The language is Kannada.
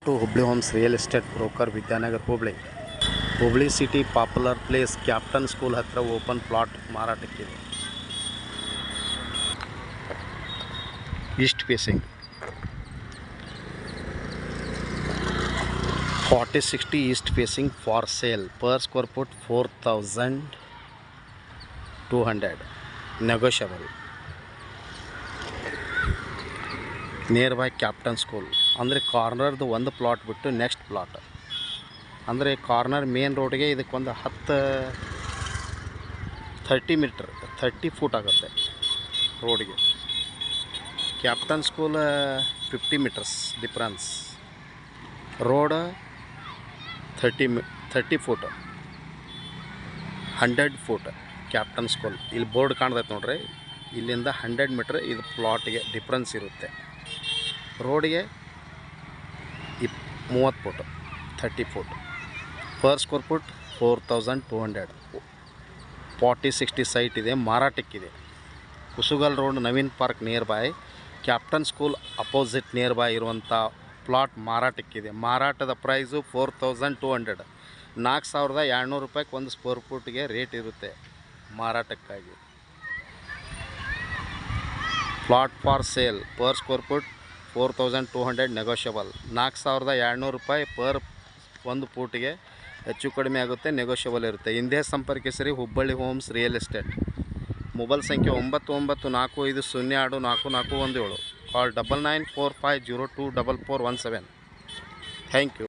to Hubli Homes Real Estate Broker Vidyanagar Hubli. Hubli City Popular Place Captain School ಹತ್ರ ಓಪನ್ ಪ್ಲಾಟ್ ಮಾರಾಟಕ್ಕಿದೆ. East facing 40-60 east facing for sale. Per square foot 4,200 negotiable. Near by captain school ಅಂದರೆ ಕಾರ್ನರ್ದು ಒಂದು ಪ್ಲಾಟ್ ಬಿಟ್ಟು ನೆಕ್ಸ್ಟ್ ಪ್ಲಾಟ್ ಅಂದರೆ ಕಾರ್ನರ್ ಮೇನ್ ರೋಡ್ಗೆ ಇದಕ್ಕೊಂದು 30 ಫೂಟ್ ಆಗುತ್ತೆ ರೋಡಿಗೆ. Captain school 50 meters difference. Road 30 foot 100 foot captain school. ಇಲ್ಲಿ ಬೋರ್ಡ್ ಕಾಣ್ತೈತೆ ನೋಡ್ರಿ, ಇಲ್ಲಿಂದ 100 ಮೀಟ್ರ್ ಇದು ಪ್ಲಾಟ್ಗೆ ಡಿಫ್ರೆನ್ಸ್ ಇರುತ್ತೆ. ರೋಡಿಗೆ 30 foot 30 foot. Per square foot 4,200. 40-60 site ಇದೆ, ಮಾರಾಟಕ್ಕಿದೆ. Kusugal road Naveen park near by captain school opposite near by ಇರುವಂಥ ಪ್ಲಾಟ್ ಮಾರಾಟಕ್ಕಿದೆ. ಮಾರಾಟದ ಪ್ರೈಸು 4,200. 4,200 ರೂಪಾಯಿಗೆ ಒಂದು ಸ್ಕ್ವೇರ್ ಫುಟ್ಗೆ ರೇಟ್ ಇರುತ್ತೆ ಮಾರಾಟಕ್ಕಾಗಿ. Plot for sale. Per square foot 4,200 negotiable. 4,200 ರೂಪಾಯಿ ಪರ್ ಒಂದು ಫೂಟಿಗೆ ಹೆಚ್ಚು ಕಡಿಮೆ ಆಗುತ್ತೆ, ನೆಗೋಷಿಯಬಲ್ ಇರುತ್ತೆ. ಹಿಂದೆ ಸಂಪರ್ಕಿಸಿರಿ Hubballi homes real estate. Mobile ಸಂಖ್ಯೆ 9945024417. ಕಾಲ್ 9945024417. Thank you.